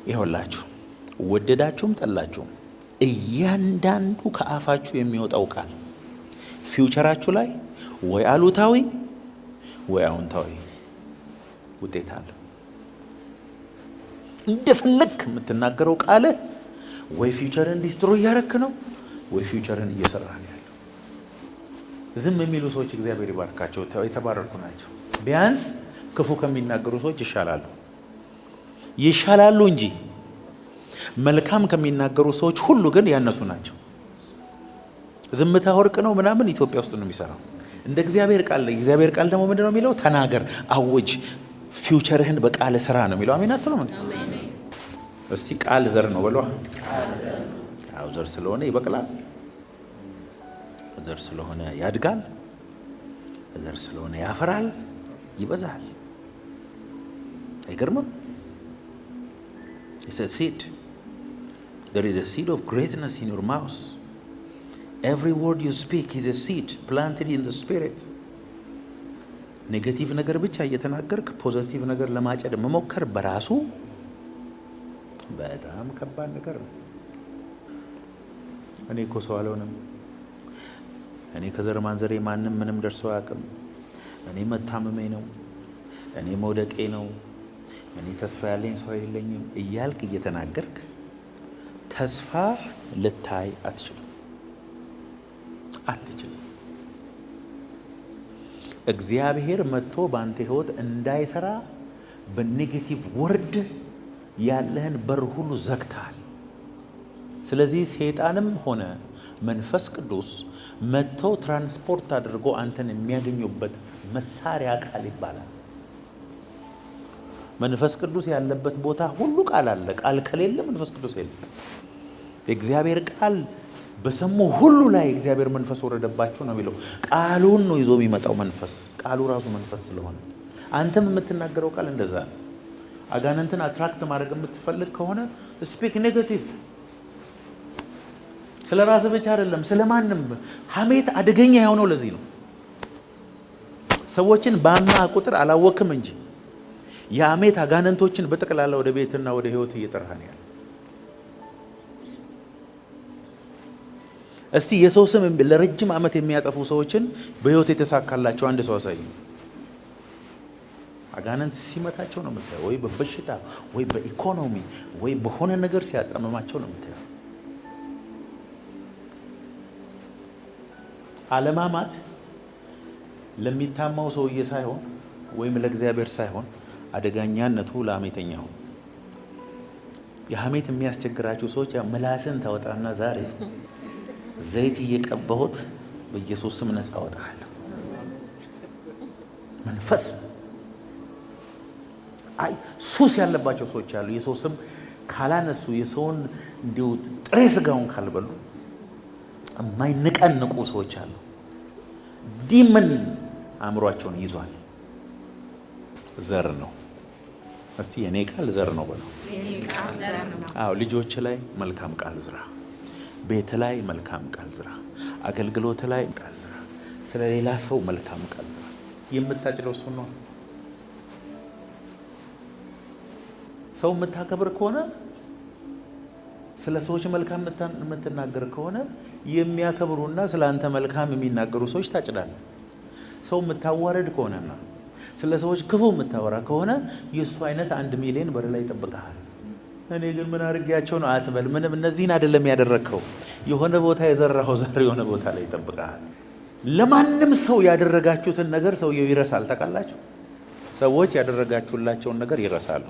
ይኸውላችሁ ወደዳችሁም ጠላችሁም እያንዳንዱ ከአፋችሁ የሚወጣው ቃል ፊውቸራችሁ ላይ ወይ አሉታዊ ወይ አዎንታዊ ውጤት አለው። እንደፈለክ የምትናገረው ቃል ወይ ፊውቸርን ዲስትሮይ እያረክ ነው ወይ ፊውቸርን እየሰራ ነው ያለው። ዝም የሚሉ ሰዎች እግዚአብሔር ይባርካቸው፣ የተባረኩ ናቸው። ቢያንስ ክፉ ከሚናገሩ ሰዎች ይሻላሉ እንጂ መልካም ከሚናገሩ ሰዎች ሁሉ ግን ያነሱ ናቸው። ዝምታ ወርቅ ነው ምናምን ኢትዮጵያ ውስጥ ነው የሚሰራው። እንደ እግዚአብሔር ቃል እግዚአብሔር ቃል ደግሞ ምንድነው የሚለው? ተናገር፣ አውጅ፣ ፊውቸርህን በቃል ስራ ነው የሚለው። አሜን አትሉም? እስቲ ቃል ዘር ነው በሏ። አው ዘር ስለሆነ ይበቅላል፣ ዘር ስለሆነ ያድጋል፣ ዘር ስለሆነ ያፈራል፣ ይበዛል። አይገርምም? It's a seed. There is a seed of greatness in your mouth. Every word you speak is a seed planted in the spirit. ኔጌቲቭ ነገር ብቻ እየተናገርክ ፖዚቲቭ ነገር ለማጨድ መሞከር በራሱ በጣም ከባድ ነገር ነው። እኔ እኮ ሰው አልሆንም፣ እኔ ከዘር ማንዘሬ ማንም ምንም ደርሶ አያውቅም፣ እኔ መታመሜ ነው፣ እኔ መውደቄ ነው፣ እኔ ተስፋ ያለኝ ሰው የለኝም እያልክ እየተናገርክ ተስፋ ልታይ አትችልም። እግዚአብሔር መጥቶ በአንተ ህይወት እንዳይሰራ በኔጌቲቭ ወርድ ያለህን በር ሁሉ ዘግተሃል። ስለዚህ ሰይጣንም ሆነ መንፈስ ቅዱስ መጥቶ ትራንስፖርት አድርጎ አንተን የሚያገኙበት መሳሪያ ቃል ይባላል። መንፈስ ቅዱስ ያለበት ቦታ ሁሉ ቃል አለ። ቃል ከሌለ መንፈስ ቅዱስ የለም። የእግዚአብሔር ቃል በሰሙ ሁሉ ላይ እግዚአብሔር መንፈስ ወረደባቸው ነው የሚለው። ቃሉን ነው ይዞ የሚመጣው መንፈስ። ቃሉ ራሱ መንፈስ ስለሆነ አንተም የምትናገረው ቃል እንደዛ ነው። አጋንንትን አትራክት ማድረግ የምትፈልግ ከሆነ ስፒክ ኔጌቲቭ። ስለ ራስህ ብቻ አይደለም፣ ስለማንም። ሐሜት አደገኛ የሆነው ለዚህ ነው። ሰዎችን ባማ ቁጥር አላወክም እንጂ የሐሜት አጋንንቶችን በጠቅላላ ወደ ቤትና ወደ ህይወት እየጠራህ ነው ያለው። እስቲ የሰው ስም ለረጅም ዓመት የሚያጠፉ ሰዎችን በህይወት የተሳካላቸው አንድ ሰው አሳይ። አጋንንት ሲመታቸው ነው የምታየው፣ ወይ በበሽታ ወይ በኢኮኖሚ ወይ በሆነ ነገር ሲያጣመማቸው ነው የምታየው። አለማማት ለሚታማው ሰውዬ ሳይሆን ወይም ለእግዚአብሔር ሳይሆን አደጋኛነቱ ለሐሜተኛው። የሐሜት የሚያስቸግራችሁ ሰዎች ምላስን ታወጣና ዛሬ ዘይት እየቀባሁት በኢየሱስ ስም ነፃ አወጣለሁ። መንፈስ ሱስ ያለባቸው ሰዎች አሉ። የሰው ስም ካላነሱ የሰውን እንዲሁ ጥሬ ስጋውን ካልበሉ የማይንቀንቁ ሰዎች አሉ። ዲመን አእምሯቸውን ይዟል። ዘር ነው። እስቲ የኔ ቃል ዘር ነው በለው። አዎ፣ ልጆች ላይ መልካም ቃል ዝራ፣ ቤት ላይ መልካም ቃል ዝራ፣ አገልግሎት ላይ ቃል ዝራ፣ ስለ ሌላ ሰው መልካም ቃል ዝራ። የምታጭለው እሱ ነው። ሰው የምታከብር ከሆነ ስለ ሰዎች መልካም የምትናገር ከሆነ የሚያከብሩና ስለ አንተ መልካም የሚናገሩ ሰዎች ታጭዳለህ። ሰው የምታዋረድ ከሆነና ስለ ሰዎች ክፉ የምታወራ ከሆነ የእሱ አይነት 1 ሚሊዮን በር ላይ ይጠብቅሃል። እኔ ግን ምን አድርጌያቸው ነው አትበል። ምንም እነዚህን አይደለም ያደረግከው። የሆነ ቦታ የዘራኸው ዘር የሆነ ቦታ ላይ ይጠብቅሃል። ለማንም ሰው ያደረጋችሁትን ነገር ሰውየው ይረሳል። ታውቃላችሁ? ሰዎች ያደረጋችሁላቸውን ነገር ይረሳሉ።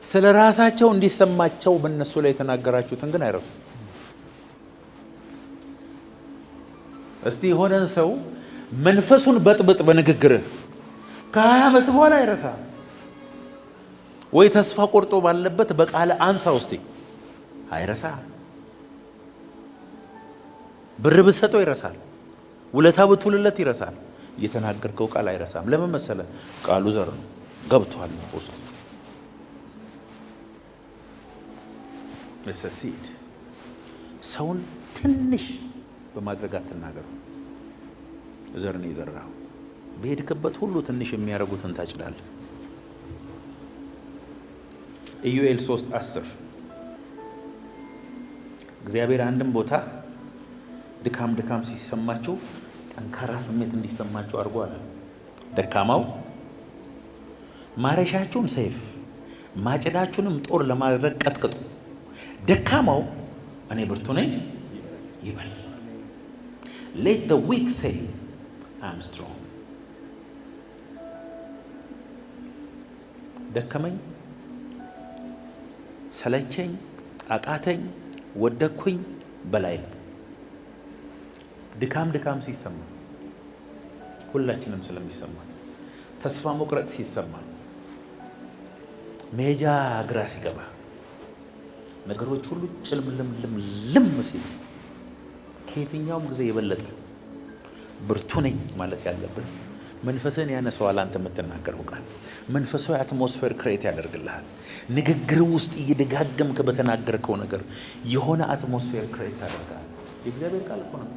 ስለ ራሳቸው እንዲሰማቸው በእነሱ ላይ የተናገራችሁትን ግን አይረሱም። እስቲ የሆነን ሰው መንፈሱን በጥብጥ በንግግርህ ከ20 ዓመት በኋላ አይረሳም። ወይ ተስፋ ቆርጦ ባለበት በቃል አንሳው እስቲ፣ አይረሳም። ብር ብትሰጠው ይረሳል። ውለታ ብትውልለት ይረሳል። የተናገርከው ቃል አይረሳም። ለምን መሰለ? ቃሉ ዘር ነው፣ ገብቷል ውስጥ። ለሰሲድ ሰውን ትንሽ በማድረግ አትናገሩ። ዘር ነው የዘራው። በሄድክበት ሁሉ ትንሽ የሚያደርጉትን ታጭዳለህ። ኢዩኤል 3:10 እግዚአብሔር አንድም ቦታ ድካም ሲሰማችሁ ጠንካራ ስሜት እንዲሰማችሁ አድርጎ አለ። ደካማው ማረሻችሁን ሰይፍ ማጭዳችሁንም ጦር ለማድረግ ቀጥቅጡ፣ ደካማው እኔ ብርቱ ነኝ ይበል። Let the weak say I'm strong. ደከመኝ፣ ሰለቸኝ፣ አቃተኝ፣ ወደኩኝ በላይ ድካም ሲሰማ ሁላችንም ስለሚሰማ ተስፋ መቁረጥ ሲሰማ መሄጃ ግራ ሲገባ ነገሮች ሁሉ ጭልምልም ሲል ከየትኛውም ጊዜ የበለጠ ብርቱ ነኝ ማለት ያለብን መንፈስህን ያነሳዋል። አንተ የምትናገረው ቃል መንፈሳዊ አትሞስፌር ክሬት ያደርግልሃል። ንግግር ውስጥ እየደጋገምክ በተናገርከው ነገር የሆነ አትሞስፌር ክሬት ታደርጋለህ። የእግዚአብሔር ቃል እኮ ነው።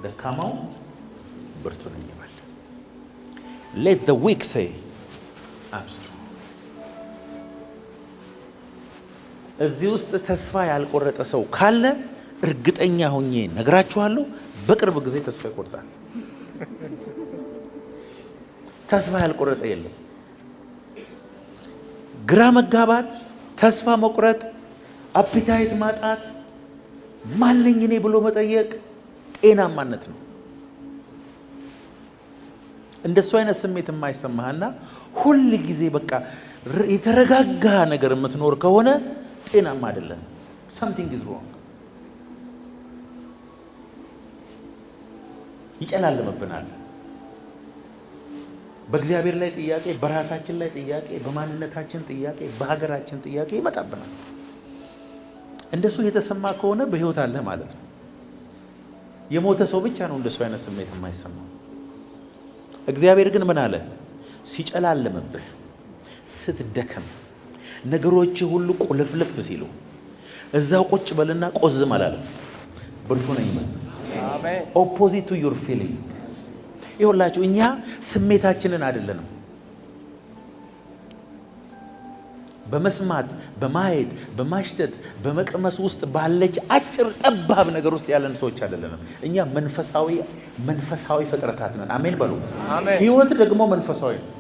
ደካማው ብርቱ ነኝ ይበል። Let the weak say I'm strong. እዚህ ውስጥ ተስፋ ያልቆረጠ ሰው ካለ እርግጠኛ ሆኜ ነግራችኋለሁ፣ በቅርብ ጊዜ ተስፋ ይቆርጣል። ተስፋ ያልቆረጠ የለም። ግራ መጋባት፣ ተስፋ መቁረጥ፣ አፒታይት ማጣት፣ ማንኝ እኔ ብሎ መጠየቅ ጤናማነት ነው። እንደሱ አይነት ስሜት የማይሰማህና ሁል ጊዜ በቃ የተረጋጋ ነገር የምትኖር ከሆነ ጤናማ አይደለም። something is wrong። ይጨላልምብናል። በእግዚአብሔር ላይ ጥያቄ፣ በራሳችን ላይ ጥያቄ፣ በማንነታችን ጥያቄ፣ በሀገራችን ጥያቄ ይመጣብናል። እንደሱ የተሰማ ከሆነ በህይወት አለ ማለት ነው። የሞተ ሰው ብቻ ነው እንደሱ አይነት ስሜት የማይሰማው። እግዚአብሔር ግን ምን አለ? ሲጨላልምብህ፣ ስትደከም፣ ነገሮች ሁሉ ቁልፍልፍ ሲሉ እዛው ቁጭ በልና ቆዝም አላለም። ብርቱ ነኝ ማለት አሜን። ኦፖዚት ቱ ዩር ፊሊንግ። ይኸውላችሁ እኛ ስሜታችንን አይደለንም በመስማት በማየት በማሽተት በመቅመስ ውስጥ ባለች አጭር ጠባብ ነገር ውስጥ ያለን ሰዎች አይደለንም። እኛ መንፈሳዊ ፍጥረታት ነን። አሜን በሉ። ህይወት ደግሞ መንፈሳዊ ነው።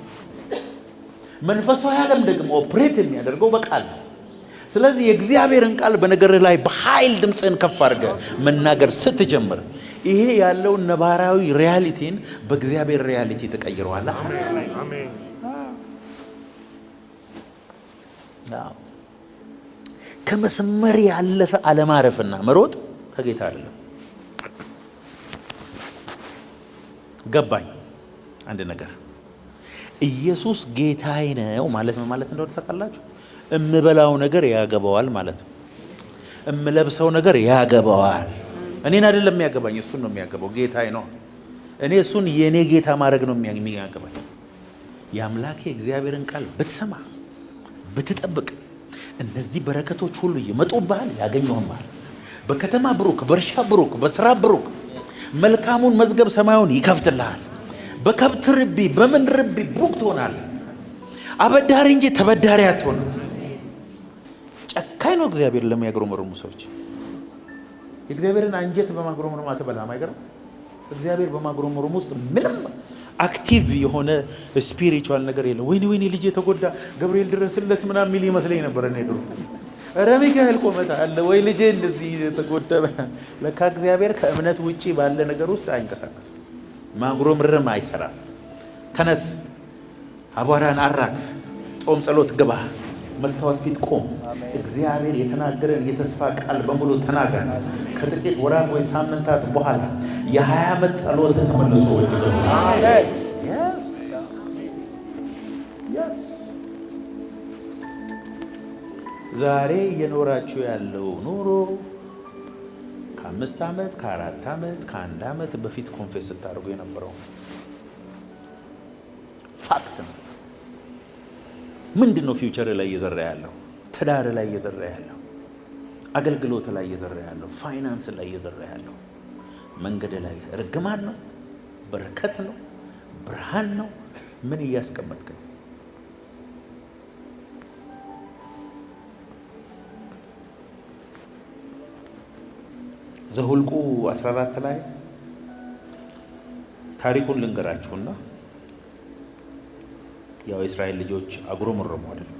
መንፈሳዊ ዓለም ደግሞ ኦፕሬት የሚያደርገው በቃል ነው። ስለዚህ የእግዚአብሔርን ቃል በነገርህ ላይ በኃይል ድምፅህን ከፍ አድርገህ መናገር ስትጀምር ይሄ ያለውን ነባራዊ ሪያሊቲን በእግዚአብሔር ሪያሊቲ ተቀይረዋል። አሜን። ከመስመር ያለፈ አለማረፍና መሮጥ ከጌታ አይደለም። ገባኝ አንድ ነገር። ኢየሱስ ጌታዬ ነው ማለት ምን ማለት እንደሆነ ታውቃላችሁ? እምበላው ነገር ያገባዋል ማለት ነው። እምለብሰው ነገር ያገባዋል። እኔን አይደለም የሚያገባኝ፣ እሱን ነው የሚያገባው። ጌታዬ ነው። እኔ እሱን የኔ ጌታ ማድረግ ነው የሚያገባኝ። የአምላኬ እግዚአብሔርን ቃል ብትሰማ ብትጠብቅ እነዚህ በረከቶች ሁሉ ይመጡብሃል፣ ያገኙህማል። በከተማ ብሩክ፣ በእርሻ ብሩክ፣ በስራ ብሩክ። መልካሙን መዝገብ ሰማዩን ይከፍትልሃል። በከብት ርቢ፣ በምን ርቢ ብሩክ ትሆናለህ። አበዳሪ እንጂ ተበዳሪ አትሆንም። ጨካኝ ነው እግዚአብሔር ለሚያጉረመርሙ ሰዎች። የእግዚአብሔርን አንጀት በማጉረምረም አትበላም። አይገርም? እግዚአብሔር በማጉረምረም ውስጥ ምንም አክቲቭ የሆነ ስፒሪቹዋል ነገር የለም። ወይኔ ልጄ ተጎዳ፣ ገብርኤል ድረስለት ምናምን የሚል ይመስለኝ ነበር እኔ ድሮ። ኧረ ሚካኤል ቆመታ አለ ወይ ልጄ እንደዚህ ተጎዳ። ለካ እግዚአብሔር ከእምነት ውጪ ባለ ነገር ውስጥ አይንቀሳቀስም። ማጉረምረም አይሰራም። ተነስ፣ አቧራን አራግፍ፣ ጾም ጸሎት ግባ፣ መስታወት ፊት ቆም። እግዚአብሔር የተናገረን የተስፋ ቃል በሙሉ ተናገር። ከጥቂት ወራት ወይ ሳምንታት በኋላ የ20 ዓመት ጸሎትን ተመልሶ ዛሬ እየኖራችሁ ያለው ኑሮ ከ5 ዓመት ከ4 ዓመት ከ1 ዓመት በፊት ኮንፌስ ስታደርጉ የነበረው ፋክት ነው። ምንድን ነው ፊውቸር ላይ እየዘራ ያለው? ትዳር ላይ እየዘራ ያለው፣ አገልግሎት ላይ እየዘራ ያለው፣ ፋይናንስ ላይ እየዘራ ያለው፣ መንገድ ላይ እርግማን ነው? በረከት ነው? ብርሃን ነው? ምን እያስቀመጥክ ነው? ዘኍልቍ 14 ላይ ታሪኩን ልንገራችሁና ያው የእስራኤል ልጆች አጉረመረሙ አይደል?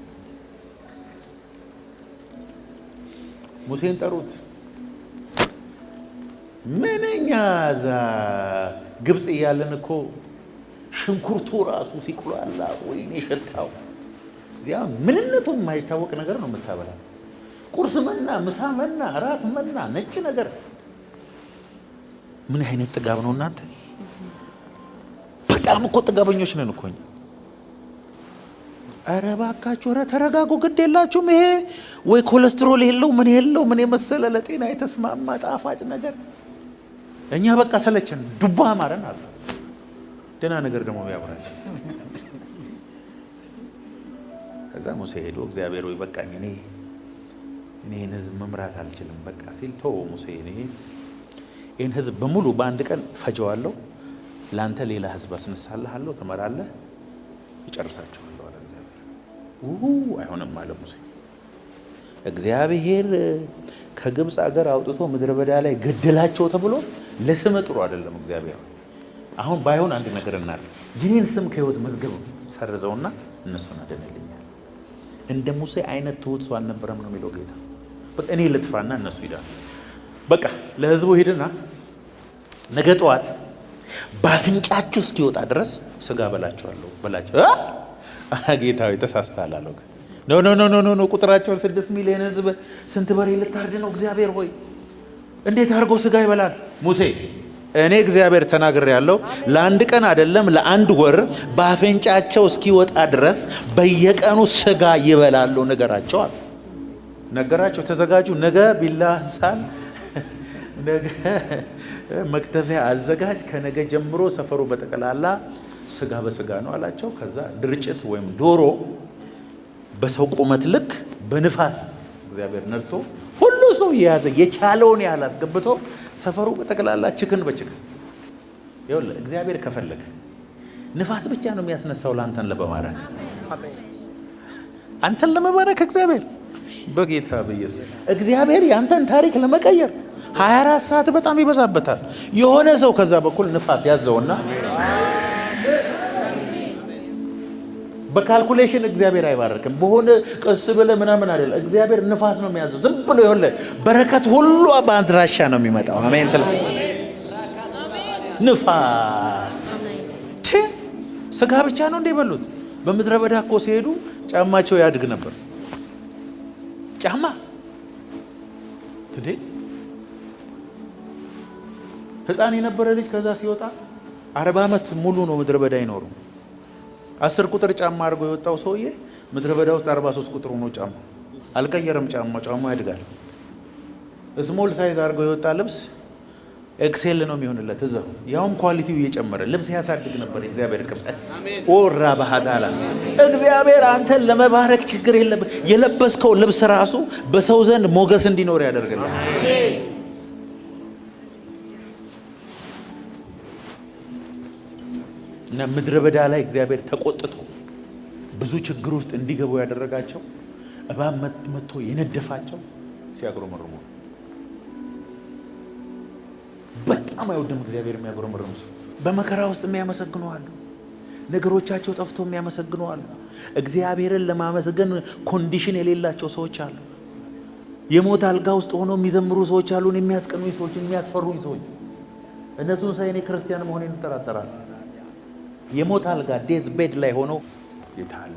ሙሴን ጠሩት። ምንኛ እዛ ግብፅ እያለን እኮ ሽንኩርቱ ራሱ ሲቁላላ ወይኔ ሽታው ያ ምንነቱ የማይታወቅ ነገር ነው የምታበላ። ቁርስ መና፣ ምሳ መና፣ እራት መና፣ ነጭ ነገር። ምን አይነት ጥጋብ ነው እናንተ! በጣም እኮ ጥጋበኞች ነን እኮ እኛ። ኧረ እባካችሁ፣ ኧረ ተረጋጉ፣ ግድ የላችሁም። ይሄ ወይ ኮሌስትሮል የለው ምን የለው ምን የመሰለ ለጤና የተስማማ ጣፋጭ ነገር። እኛ በቃ ሰለቸን፣ ዱባ አማረን አለ። ደህና ነገር ደግሞ ያብራል። ከዛ ሙሴ ሄዶ እግዚአብሔር ወይ በቃኝ፣ እኔ ይህን ህዝብ መምራት አልችልም በቃ ሲል ተወው ሙሴ፣ እኔ ይህን ህዝብ በሙሉ በአንድ ቀን ፈጀዋለሁ፣ ለአንተ ሌላ ህዝብ አስነሳልሃለሁ፣ ትመራለህ፣ ይጨርሳቸዋለሁ አለ እግዚአብሔር። አይሆንም አለ ሙሴ። እግዚአብሔር ከግብፅ አገር አውጥቶ ምድረ በዳ ላይ ገደላቸው ተብሎ ለስም ጥሩ አይደለም እግዚአብሔር። አሁን ባይሆን አንድ ነገር እናድርግ፣ የኔን ስም ከህይወት መዝገብ ሰርዘውና እነሱን አደነልኛል። እንደ ሙሴ አይነት ትሁት ሰው አልነበረም ነው የሚለው ጌታ። በቃ እኔ ልጥፋና እነሱ ይዳሉ። በቃ ለህዝቡ ሄድና ነገ ጠዋት በአፍንጫችሁ እስኪወጣ ድረስ ስጋ በላቸዋለሁ በላቸው። ጌታዊ ተሳስተሃል አለው። ኖ ቁጥራቸውን 6 ሚሊዮን ህዝብ ስንት በሬ ልታርድ ነው? እግዚአብሔር ሆይ እንዴት አድርጎ ስጋ ይበላል? ሙሴ እኔ እግዚአብሔር ተናግሬ ያለው ለአንድ ቀን አይደለም ለአንድ ወር በአፍንጫቸው እስኪወጣ ድረስ በየቀኑ ስጋ ይበላሉ ነገራቸው አለ። ነገራቸው። ተዘጋጁ፣ ነገ ቢላ ሳል፣ ነገ መክተፊያ አዘጋጅ፣ ከነገ ጀምሮ ሰፈሩ በጠቅላላ ስጋ በስጋ ነው አላቸው። ከዛ ድርጭት ወይም ዶሮ በሰው ቁመት ልክ በንፋስ እግዚአብሔር ነድቶ ሁሉ ሰው የያዘ የቻለውን ያህል አስገብቶ ሰፈሩ በጠቅላላ ችክን በችክን። ይኸውልህ እግዚአብሔር ከፈለገ ንፋስ ብቻ ነው የሚያስነሳው ለአንተን ለመባረክ፣ አንተን ለመባረክ እግዚአብሔር በጌታ በኢየሱስ እግዚአብሔር ያንተን ታሪክ ለመቀየር 24 ሰዓት በጣም ይበዛበታል። የሆነ ሰው ከዛ በኩል ንፋስ ያዘውና በካልኩሌሽን እግዚአብሔር አይባርክም። በሆነ ቀስ ብለህ ምናምን አይደለም። እግዚአብሔር ንፋስ ነው የሚያዘው። ዝም ብሎ ይኸውልህ በረከት ሁሉ በአድራሻ ነው የሚመጣው። አሜን ትል ንፋስ ስጋ ብቻ ነው እንደ በሉት። በምድረ በዳ እኮ ሲሄዱ ጫማቸው ያድግ ነበር። ጫማ ህፃን የነበረ ልጅ ከዛ ሲወጣ 40 ዓመት ሙሉ ነው ምድረ በዳ ይኖሩ። 10 ቁጥር ጫማ አድርጎ የወጣው ሰውዬ ምድረ በዳ ውስጥ 43 ቁጥር ሆኖ ጫማ አልቀየረም። ጫማ ያድጋል። ስሞል ሳይዝ አድርጎ የወጣ ልብስ ኤክሴል ነው የሚሆንለት እዛው፣ ያውም ኳሊቲው እየጨመረ ልብስ ያሳድግ ነበር። እግዚአብሔር ቅብጠት ኦራ ባህዳላ እግዚአብሔር አንተን ለመባረክ ችግር የለብህ። የለበስከው ልብስ ራሱ በሰው ዘንድ ሞገስ እንዲኖር ያደርግልሃል። እና ምድረ በዳ ላይ እግዚአብሔር ተቆጥቶ ብዙ ችግር ውስጥ እንዲገቡ ያደረጋቸው እባብ መጥቶ የነደፋቸው ሲያጉረመርሙ በጣም አይወድም እግዚአብሔር የሚያጉረመርሙ ሰው። በመከራ ውስጥ የሚያመሰግኑ አሉ። ነገሮቻቸው ጠፍቶ የሚያመሰግኑ አሉ። እግዚአብሔርን ለማመስገን ኮንዲሽን የሌላቸው ሰዎች አሉ። የሞት አልጋ ውስጥ ሆነው የሚዘምሩ ሰዎች አሉ። የሚያስቀኑኝ ሰዎች፣ የሚያስፈሩኝ ሰዎች። እነሱን ሳይ እኔ ክርስቲያን መሆኔን እጠራጠራለሁ። የሞት አልጋ ዴዝ ቤድ ላይ ሆነው ጌታ አለ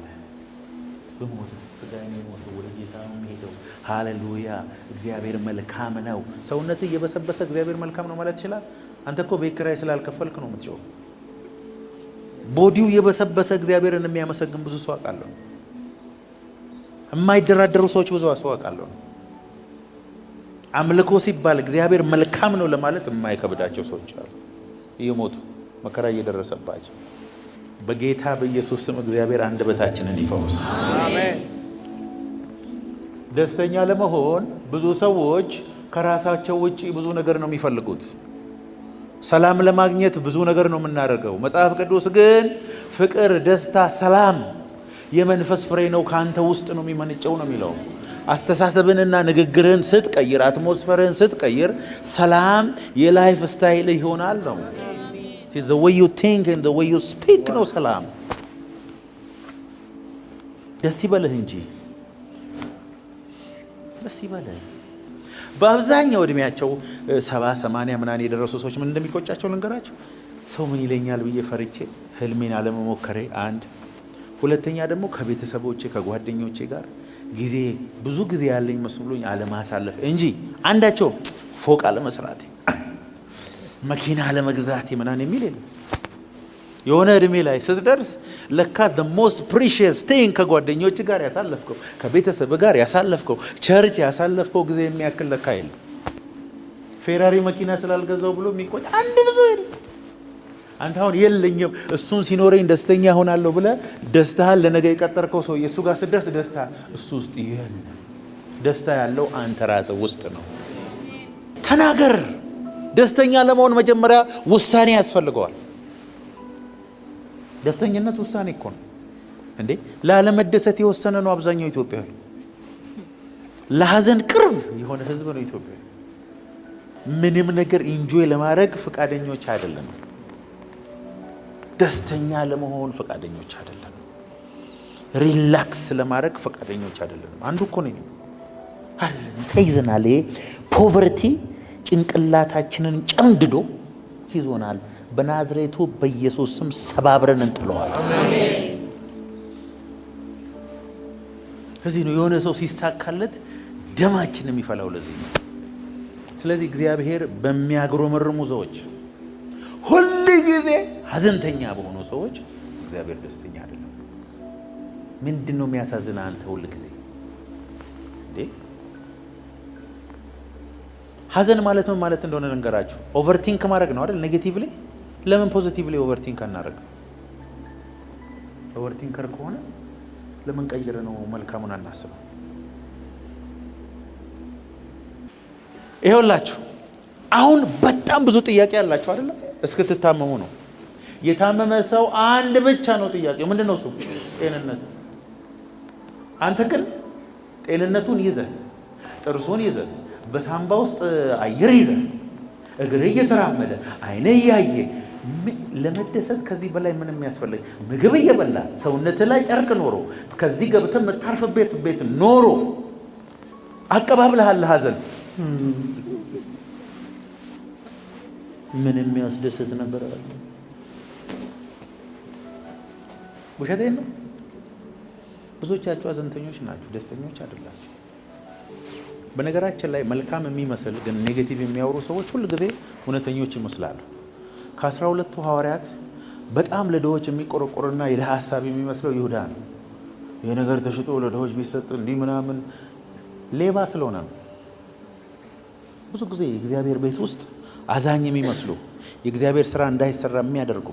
በሞት ስጋዬን የሞተው ወደ ጌታ ነው የሚሄደው። ሃሌሉያ እግዚአብሔር መልካም ነው። ሰውነት እየበሰበሰ እግዚአብሔር መልካም ነው ማለት ይችላል? አንተ እኮ ቤት ኪራይ ስላልከፈልክ ነው የምትጮው። ቦዲው የበሰበሰ እግዚአብሔርን የሚያመሰግን ብዙ ሰው አውቃለሁ። የማይደራደሩ ሰዎች ብዙ ሰው አውቃለሁ። አምልኮ ሲባል እግዚአብሔር መልካም ነው ለማለት የማይከብዳቸው ሰዎች አሉ። እየሞቱ መከራ እየደረሰባቸው በጌታ በኢየሱስ ስም እግዚአብሔር አንደበታችንን ይፈውስ። አሜን። ደስተኛ ለመሆን ብዙ ሰዎች ከራሳቸው ውጪ ብዙ ነገር ነው የሚፈልጉት። ሰላም ለማግኘት ብዙ ነገር ነው የምናደርገው። መጽሐፍ ቅዱስ ግን ፍቅር፣ ደስታ፣ ሰላም የመንፈስ ፍሬ ነው፣ ካንተ ውስጥ ነው የሚመነጨው ነው የሚለው። አስተሳሰብንና ንግግርህን ስትቀይር፣ አትሞስፈርህን ስትቀይር ሰላም የላይፍ ስታይል ይሆናል ነው። the way you think and the way you speak ነው ሰላም። ደስ ይበልህ እንጂ ደስ ይበልህ። በአብዛኛው እድሜያቸው 70-80 ምናምን የደረሱ ሰዎች ምን እንደሚቆጫቸው ልንገራቸው። ሰው ምን ይለኛል ብዬ ፈርቼ ህልሜን አለመሞከሬ አንድ፣ ሁለተኛ ደግሞ ከቤተሰቦቼ ከጓደኞቼ ጋር ብዙ ጊዜ ያለኝ መስሎኝ አለማሳለፍ እንጂ አንዳቸው ፎቅ አለመስራቴ፣ መኪና አለመግዛቴ ምናምን የሚል የለም። የሆነ እድሜ ላይ ስትደርስ ለካ the most precious thing ከጓደኞች ጋር ያሳለፍከው፣ ከቤተሰብ ጋር ያሳለፍከው፣ ቸርች ያሳለፍከው ጊዜ የሚያክል ለካ የለም። ፌራሪ መኪና ስላልገዛው ብሎ የሚቆጭ አንድ ብዙ የለም። አንተ አሁን የለኝም እሱን ሲኖረኝ ደስተኛ ሆናለሁ ብለህ ደስታህን ለነገ የቀጠርከው ሰው እሱ ጋር ስትደርስ ደስታ እሱ ውስጥ የለም። ደስታ ያለው አንተ ራስህ ውስጥ ነው። ተናገር። ደስተኛ ለመሆን መጀመሪያ ውሳኔ ያስፈልገዋል። ደስተኝነት ውሳኔ እኮ ነው እንዴ! ላለመደሰት የወሰነ ነው አብዛኛው ኢትዮጵያዊ። ለሐዘን ቅርብ የሆነ ህዝብ ነው ኢትዮጵያዊ። ምንም ነገር ኢንጆይ ለማድረግ ፈቃደኞች አይደለም። ደስተኛ ለመሆን ፈቃደኞች አይደለም። ሪላክስ ለማድረግ ፈቃደኞች አይደለም። አንዱ እኮ ነው ተይዘናል። ፖቨርቲ ጭንቅላታችንን ጨምድዶ ይዞናል። በናዝሬቱ በኢየሱስ ስም ሰባብረን እንጥለዋል። እዚህ ነው የሆነ ሰው ሲሳካለት ደማችን የሚፈላው ለዚህ ነው። ስለዚህ እግዚአብሔር በሚያግሮመርሙ ሰዎች፣ ሁሉ ጊዜ ሐዘንተኛ በሆኑ ሰዎች እግዚአብሔር ደስተኛ አይደለም። ምንድነው የሚያሳዝነው አንተ ሁሉ ጊዜ እንዴ? ሐዘን ማለት ምን ማለት እንደሆነ ልንገራችሁ። ኦቨርቲንክ ማድረግ ነው አይደል? ኔጌቲቭሊ። ለምን ፖዚቲቭሊ ኦቨርቲንክ አናደርግ? ኦቨርቲንከር ከሆነ ለምን ቀይረ ነው መልካሙን አናስበው? ይኸውላችሁ አሁን በጣም ብዙ ጥያቄ አላችሁ አይደል? እስክትታመሙ ነው። የታመመ ሰው አንድ ብቻ ነው ጥያቄው። ምንድነው እሱ? ጤንነት። አንተ ግን ጤንነቱን ይዘህ፣ ጥርሱን ይዘህ፣ በሳምባ ውስጥ አየር ይዘህ፣ እግር እየተራመደ፣ አይነ እያየ ለመደሰት ከዚህ በላይ ምንም የሚያስፈልግ? ምግብ እየበላ ሰውነት ላይ ጨርቅ ኖሮ ከዚህ ገብተህ የምታርፍበት ቤት ኖሮ አቀባብለሃል ሐዘን ምን የሚያስደስት ነበር? ውሸቴን ነው። ብዙዎቻችሁ ሐዘንተኞች ናችሁ፣ ደስተኞች አይደላችሁ። በነገራችን ላይ መልካም የሚመስል ግን ኔጌቲቭ የሚያወሩ ሰዎች ሁሉ ጊዜ እውነተኞች ይመስላሉ። ከ12ቱ ሐዋርያት በጣም ለድሆች የሚቆረቆርና የድሃ ሐሳብ የሚመስለው ይሁዳ ነው። ይሄ ነገር ተሽጦ ለድሆች ቢሰጥ እንዲህ ምናምን ሌባ ስለሆነ ነው። ብዙ ጊዜ የእግዚአብሔር ቤት ውስጥ አዛኝ የሚመስሉ የእግዚአብሔር ስራ እንዳይሰራ የሚያደርጉ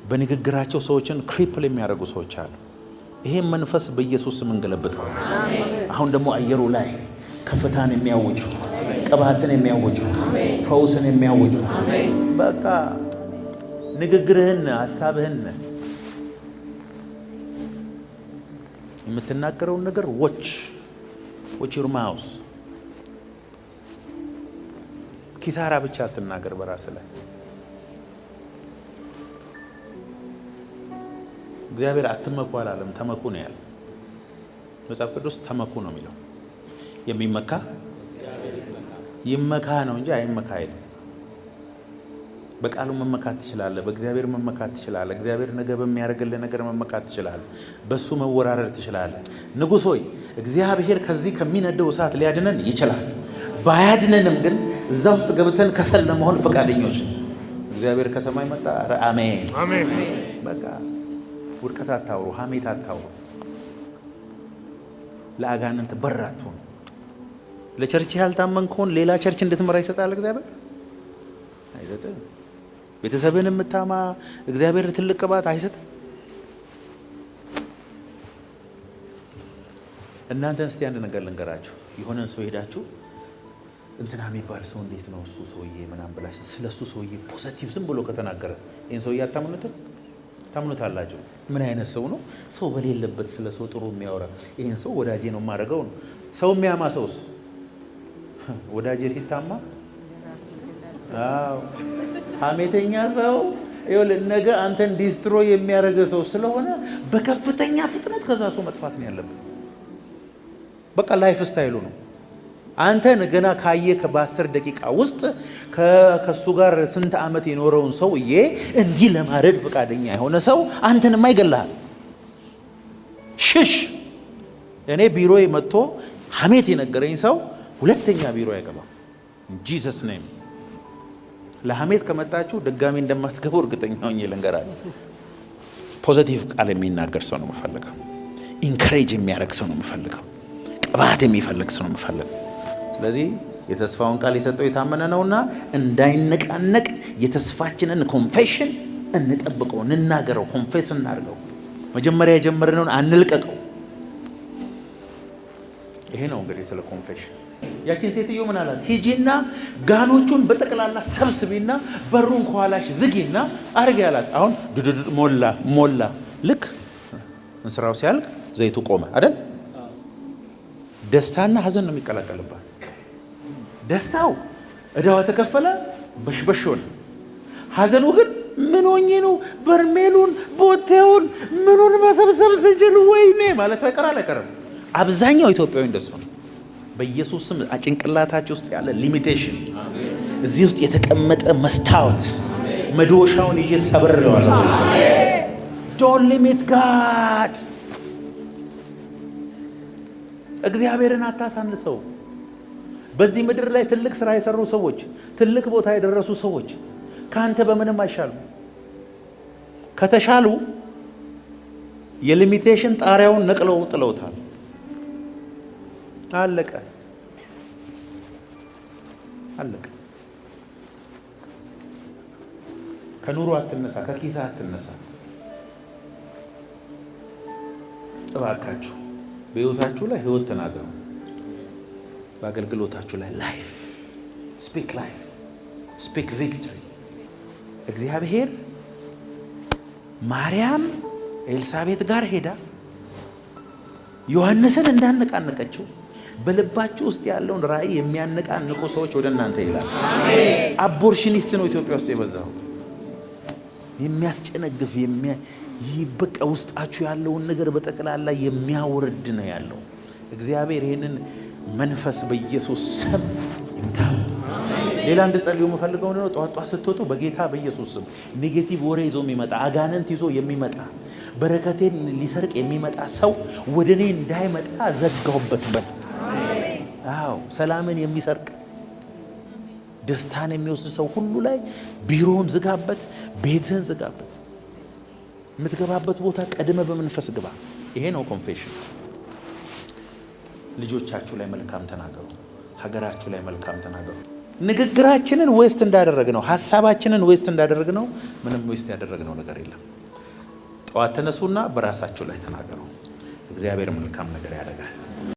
በንግግራቸው ሰዎችን ክሪፕል የሚያደርጉ ሰዎች አሉ። ይሄን መንፈስ በኢየሱስ ስም እንገለብጠው። አሁን ደግሞ አየሩ ላይ ከፍታን የሚያውጁ፣ ቅባትን የሚያውጁ፣ ፈውስን የሚያውጁ በቃ ንግግርህን፣ ሐሳብህን፣ የምትናገረውን ነገር ዎች ዩር ማውስ። ኪሳራ ብቻ አትናገር በራስ ላይ። እግዚአብሔር አትመኩ አላለም፣ ተመኩ ነው ያለው። መጽሐፍ ቅዱስ ተመኩ ነው የሚለው። የሚመካ ይመካ ነው እንጂ አይመካ አይልም። በቃሉ መመካት ትችላለህ። በእግዚአብሔር መመካት ትችላለህ። እግዚአብሔር ነገ በሚያደርግልህ ነገር መመካት ትችላለህ። በሱ መወራረድ ትችላለህ። ንጉሥ ሆይ እግዚአብሔር ከዚህ ከሚነደው እሳት ሊያድነን ይችላል። ባያድነንም ግን እዛ ውስጥ ገብተን ከሰል ለመሆን ፈቃደኞች። እግዚአብሔር ከሰማይ መጣ። አሜን አሜን። በቃ ውድቀት አታውሩ፣ ሐሜት አታውሩ፣ ለአጋንንት በር አትሁኑ። ለቸርች ያልታመን ከሆን ሌላ ቸርች እንድትመራ ይሰጣል እግዚአብሔር? አይሰጥም። ቤተሰብን የምታማ እግዚአብሔር ትልቅ ቅባት አይሰጥም? እናንተን እስቲ አንድ ነገር ልንገራችሁ። የሆነን ሰው ሄዳችሁ እንትና የሚባል ሰው እንዴት ነው እሱ ሰውዬ ምናምን ብላችሁ ስለ እሱ ሰውዬ ፖዚቲቭ ዝም ብሎ ከተናገረ ይህን ሰውዬ አታምኑትም? ታምኑታላችሁ? ምን አይነት ሰው ነው? ሰው በሌለበት ስለ ሰው ጥሩ የሚያወራ ይሄን ሰው ወዳጄ ነው የማደርገው ነው። ሰው የሚያማ ሰውስ ወዳጄ ሲታማ ሐሜተኛ ሰው ይኸውልህ ነገ አንተን ዲስትሮይ የሚያደርግ ሰው ስለሆነ በከፍተኛ ፍጥነት ከዛ ሰው መጥፋት ነው ያለብን። በቃ ላይፍ ስታይሉ ነው። አንተን ገና ካየህ በ10 ደቂቃ ውስጥ ከሱ ጋር ስንት ዓመት የኖረውን ሰውዬ እንዲህ ለማረድ ፈቃደኛ የሆነ ሰው አንተንማ ይገላል። ሽሽ። እኔ ቢሮ መጥቶ ሐሜት የነገረኝ ሰው ሁለተኛ ቢሮ አይገባም። ጂሰስ ኔም። ለሐሜት ከመጣችሁ ድጋሚ እንደማትገቡ እርግጠኛ ሆኜ ልንገራለሁ። ፖዚቲቭ ቃል የሚናገር ሰው ነው የምፈልገው። ኢንካሬጅ የሚያደርግ ሰው ነው የምፈልገው። ቅባት የሚፈልግ ሰው ነው የምፈልገው። ስለዚህ የተስፋውን ቃል የሰጠው የታመነ ነውና እንዳይነቃነቅ የተስፋችንን ኮንፌሽን እንጠብቀው፣ እንናገረው፣ ኮንፌስ እናድርገው። መጀመሪያ የጀመርነውን አንልቀቀው። ይሄ ነው እንግዲህ ስለ ኮንፌሽን። ያቺን ሴትዮ ምን አላት? ሂጂና ጋኖቹን በጠቅላላ ሰብስቢና በሩን ከኋላሽ ዝጊና አርጊ አላት። አሁን ሞላ። ልክ እንስራው ሲያልቅ ዘይቱ ቆመ አይደል? ደስታና ሐዘን ነው የሚቀላቀልባት። ደስታው እዳዋ ተከፈለ፣ በሽበሽ ሆነ። ሐዘኑ ግን ምን ሆኜ ነው በርሜሉን ቦቴውን ምኑን መሰብሰብ ስችል ወይኔ ማለት አይቀርም። አብዛኛው ኢትዮጵያዊ እንደሱ ነው። በኢየሱስ ስም ጭንቅላታችሁ ውስጥ ያለ ሊሚቴሽን እዚህ ውስጥ የተቀመጠ መስታወት መዶሻውን ይዤ ሰብሬዋለሁ። ዶንት ሊሚት ጋድ። እግዚአብሔርን አታሳንሰው። በዚህ ምድር ላይ ትልቅ ስራ የሰሩ ሰዎች፣ ትልቅ ቦታ የደረሱ ሰዎች ካንተ በምንም አይሻሉ። ከተሻሉ የሊሚቴሽን ጣሪያውን ነቅለው ጥለውታል። አለቀ። ከኑሮ አትነሳ፣ ከኪሳ አትነሳ። እባካችሁ በህይወታችሁ ላይ ህይወት ተናገሩ። በአገልግሎታችሁ ላይ ላይፍ ስፒክ ቪክቶሪ። እግዚአብሔር ማርያም ኤልሳቤጥ ጋር ሄዳ ዮሐንስን እንዳነቃነቀችው በልባችሁ ውስጥ ያለውን ራእይ የሚያነቃንቁ ሰዎች ወደ እናንተ ይላል። አቦርሽኒስት ነው ኢትዮጵያ ውስጥ የበዛው። የሚያስጨነግፍ በቃ ውስጣችሁ ያለውን ነገር በጠቅላላ የሚያወርድ ነው ያለው። እግዚአብሔር ይህንን መንፈስ በኢየሱስ ስም ይምታ። ሌላ እንድጸልዩ የምፈልገው ነው፣ ጧጧ ስትወጡ በጌታ በኢየሱስ ስም ኔጌቲቭ ወሬ ይዞ የሚመጣ አጋንንት ይዞ የሚመጣ በረከቴን ሊሰርቅ የሚመጣ ሰው ወደ እኔ እንዳይመጣ ዘጋውበት በል። አዎ ሰላምን የሚሰርቅ ደስታን የሚወስድ ሰው ሁሉ ላይ ቢሮውን ዝጋበት፣ ቤትህን ዝጋበት። የምትገባበት ቦታ ቀድመ በመንፈስ ግባ። ይሄ ነው ኮንፌሽን። ልጆቻችሁ ላይ መልካም ተናገሩ። ሀገራችሁ ላይ መልካም ተናገሩ። ንግግራችንን ዌስት እንዳደረግነው፣ ሐሳባችንን ዌስት እንዳደረግነው ምንም ዌስት ያደረግነው ነገር የለም። ጠዋት ተነሱና በራሳችሁ ላይ ተናገሩ። እግዚአብሔር መልካም ነገር ያደርጋል።